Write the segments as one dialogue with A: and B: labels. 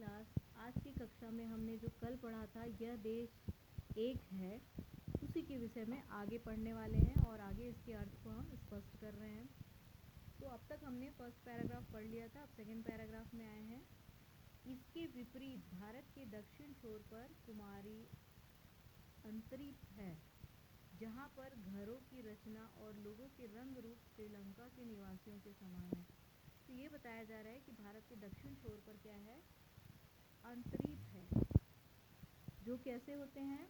A: नमस्कार। आज की कक्षा में हमने जो कल पढ़ा था यह देश एक है, उसी के विषय में आगे पढ़ने वाले हैं और आगे इसके अर्थ को हम स्पष्ट कर रहे हैं। तो अब तक हमने फर्स्ट पैराग्राफ पढ़ लिया था, अब सेकंड पैराग्राफ में आए हैं। इसके विपरीत भारत के दक्षिण छोर पर कुमारी अंतरिप है, जहाँ पर घरों की रचना और लोगों के रंग रूप श्रीलंका के निवासियों के समान है। तो ये बताया जा रहा है कि भारत के दक्षिण छोर पर क्या है, अंतरीप है, जो कैसे होते हैं,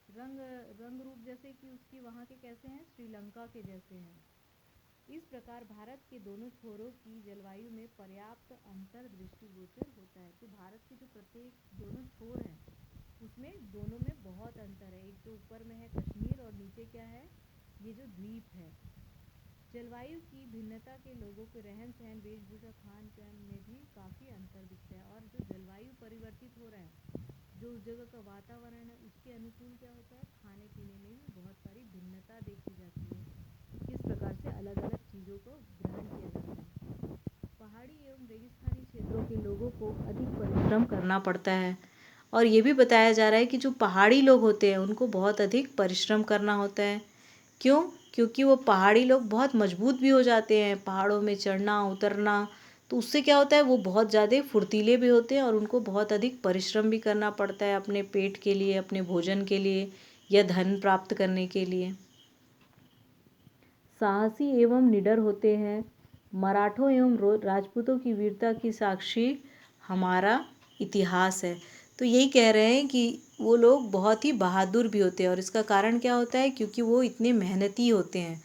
A: रंग रूप जैसे कि उसकी वहाँ के कैसे हैं, श्रीलंका के जैसे हैं। इस प्रकार भारत के दोनों छोरों की जलवायु में पर्याप्त अंतर दृष्टिगोचर होता है। तो भारत के जो प्रत्येक दोनों छोर हैं उसमें दोनों में बहुत अंतर है। एक तो ऊपर में है कश्मीर और नीचे क्या है, ये जो द्वीप है। जलवायु की भिन्नता के लोगों के रहन सहन, वेशभूषा, खान पान में भी काफ़ी अंतर दिखता है। और जो जलवायु परिवर्तित हो रहा है, जो उस जगह का वातावरण है उसके अनुकूल क्या होता है, खाने पीने में भी बहुत सारी भिन्नता देखी जाती है। किस प्रकार से अलग अलग चीज़ों को ग्रहण किया जाता है। पहाड़ी एवं रेगिस्तानी क्षेत्रों के लोगों को अधिक परिश्रम करना पड़ता है। और ये भी बताया जा रहा है कि जो पहाड़ी लोग होते हैं उनको बहुत अधिक परिश्रम करना होता है। क्यों? क्योंकि वो पहाड़ी लोग बहुत मजबूत भी हो जाते हैं, पहाड़ों में चढ़ना उतरना। तो उससे क्या होता है, वो बहुत ज़्यादा फुर्तीले भी होते हैं और उनको बहुत अधिक परिश्रम भी करना पड़ता है अपने पेट के लिए, अपने भोजन के लिए या धन प्राप्त करने के लिए। साहसी एवं निडर होते हैं। मराठों एवं राजपूतों की वीरता की साक्षी हमारा इतिहास है। तो यही कह रहे हैं कि वो लोग बहुत ही बहादुर भी होते हैं। और इसका कारण क्या होता है, क्योंकि वो इतने मेहनती होते हैं।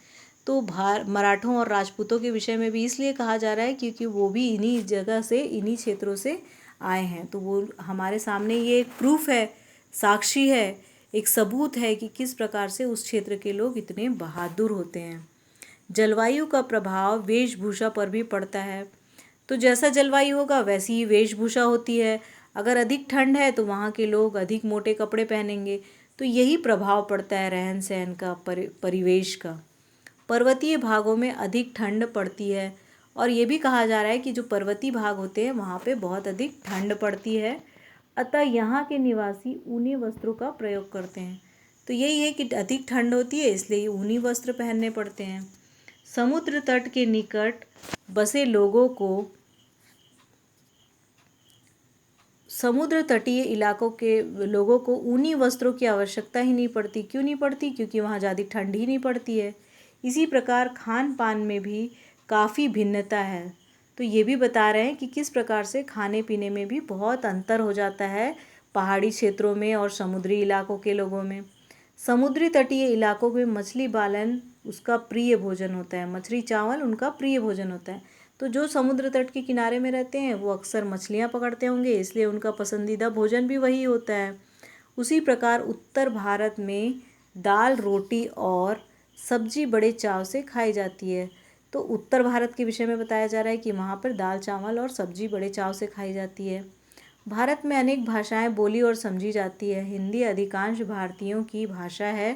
A: तो मराठों और राजपूतों के विषय में भी इसलिए कहा जा रहा है क्योंकि वो भी इन्हीं जगह से, इन्हीं क्षेत्रों से आए हैं। तो वो हमारे सामने ये एक प्रूफ है, साक्षी है, एक सबूत है कि किस प्रकार से उस क्षेत्र के लोग इतने बहादुर होते हैं। जलवायु का प्रभाव वेशभूषा पर भी पड़ता है। तो जैसा जलवायु होगा वैसी ही वेशभूषा होती है। अगर अधिक ठंड है तो वहाँ के लोग अधिक मोटे कपड़े पहनेंगे। तो यही प्रभाव पड़ता है रहन सहन का, परिवेश का। पर्वतीय भागों में अधिक ठंड पड़ती है। और ये भी कहा जा रहा है कि जो पर्वतीय भाग होते हैं वहाँ पे बहुत अधिक ठंड पड़ती है। अतः यहाँ के निवासी ऊनी वस्त्रों का प्रयोग करते हैं। तो यही है कि अधिक ठंड होती है इसलिए ऊनी वस्त्र पहनने पड़ते हैं। समुद्र तट के निकट बसे लोगों को समुद्र तटीय इलाकों के लोगों को ऊनी वस्त्रों की आवश्यकता ही नहीं पड़ती। क्यों नहीं पड़ती? क्योंकि वहाँ ज़्यादा ठंड ही नहीं पड़ती है। इसी प्रकार खान पान में भी काफ़ी भिन्नता है। तो ये भी बता रहे हैं कि किस प्रकार से खाने पीने में भी बहुत अंतर हो जाता है पहाड़ी क्षेत्रों में और समुद्री इलाकों के लोगों में। समुद्री तटीय इलाकों में मछली पालन उसका प्रिय भोजन होता है, मछली चावल उनका प्रिय भोजन होता है। तो जो समुद्र तट के किनारे में रहते हैं वो अक्सर मछलियाँ पकड़ते होंगे, इसलिए उनका पसंदीदा भोजन भी वही होता है। उसी प्रकार उत्तर भारत में दाल, रोटी और सब्जी बड़े चाव से खाई जाती है। तो उत्तर भारत के विषय में बताया जा रहा है कि वहाँ पर दाल, चावल और सब्जी बड़े चाव से खाई जाती है। भारत में अनेक भाषाएं बोली और समझी जाती है। हिंदी अधिकांश भारतीयों की भाषा है,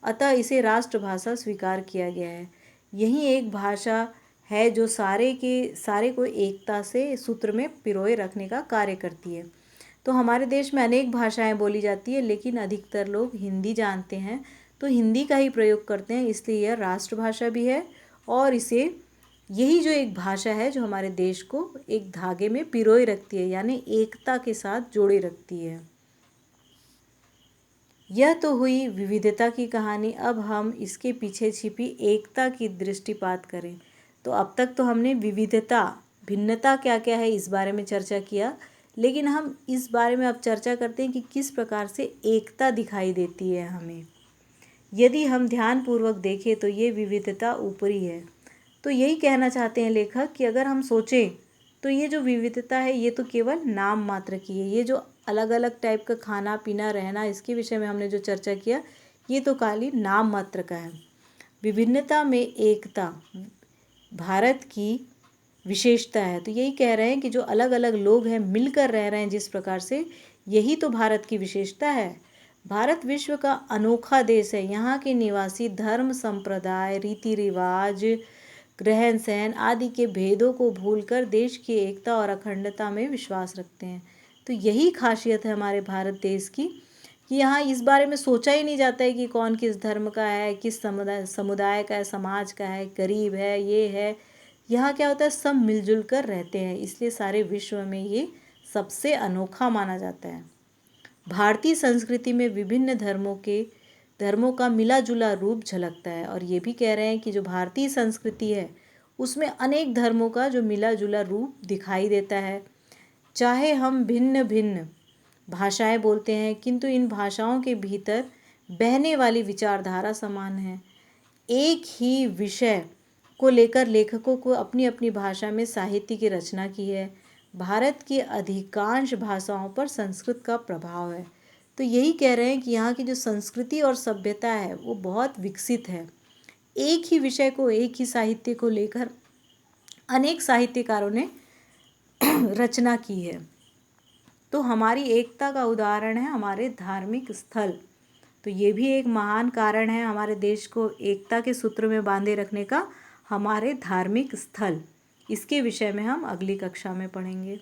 A: अतः इसे राष्ट्रभाषा स्वीकार किया गया है। यही एक भाषा है जो सारे को एकता से सूत्र में पिरोए रखने का कार्य करती है। तो हमारे देश में अनेक भाषाएं बोली जाती है, लेकिन अधिकतर लोग हिंदी जानते हैं, तो हिंदी का ही प्रयोग करते हैं। इसलिए यह राष्ट्रभाषा भी है और यही जो एक भाषा है जो हमारे देश को एक धागे में पिरोए रखती है, यानी एकता के साथ जोड़े रखती है। यह तो हुई विविधता की कहानी। अब हम इसके पीछे छिपी एकता की दृष्टिपात करें। तो अब तक तो हमने विविधता, भिन्नता क्या क्या है इस बारे में चर्चा किया, लेकिन हम इस बारे में अब चर्चा करते हैं कि किस प्रकार से एकता दिखाई देती है हमें। यदि हम ध्यानपूर्वक देखें तो ये विविधता ऊपरी है। तो यही कहना चाहते हैं लेखक कि अगर हम सोचें तो ये जो विविधता है ये तो केवल नाम मात्र की है। ये जो अलग अलग टाइप का खाना पीना रहना, इसके विषय में हमने जो चर्चा किया, ये तो खाली नाम मात्र का है। विभिन्नता में एकता भारत की विशेषता है। तो यही कह रहे हैं कि जो अलग अलग लोग हैं मिलकर रह रहे हैं जिस प्रकार से, यही तो भारत की विशेषता है। भारत विश्व का अनोखा देश है। यहाँ के निवासी धर्म, संप्रदाय, रीति रिवाज, रहन सहन आदि के भेदों को भूलकर देश की एकता और अखंडता में विश्वास रखते हैं। तो यही खासियत है हमारे भारत देश की कि यहाँ इस बारे में सोचा ही नहीं जाता है कि कौन किस धर्म का है, किस समुदाय का है, समाज का है, गरीब है, ये है। यहाँ क्या होता है, सब मिलजुल कर रहते हैं, इसलिए सारे विश्व में ये सबसे अनोखा माना जाता है। भारतीय संस्कृति में विभिन्न धर्मों का मिला जुला रूप झलकता है, और ये भी कह रहे हैं कि जो भारतीय संस्कृति है उसमें अनेक धर्मों का जो मिला जुला रूप दिखाई देता है। चाहे हम भिन्न भिन्न भाषाएं बोलते हैं, किंतु इन भाषाओं के भीतर बहने वाली विचारधारा समान है। एक ही विषय को लेकर लेखकों को अपनी अपनी भाषा में साहित्य की रचना की है। भारत की अधिकांश भाषाओं पर संस्कृत का प्रभाव है। तो यही कह रहे हैं कि यहाँ की जो संस्कृति और सभ्यता है वो बहुत विकसित है। एक ही विषय को, एक ही साहित्य को लेकर अनेक साहित्यकारों ने रचना की है। तो हमारी एकता का उदाहरण है हमारे धार्मिक स्थल। तो ये भी एक महान कारण है हमारे देश को एकता के सूत्र में बांधे रखने का, हमारे धार्मिक स्थल। इसके विषय में हम अगली कक्षा में पढ़ेंगे।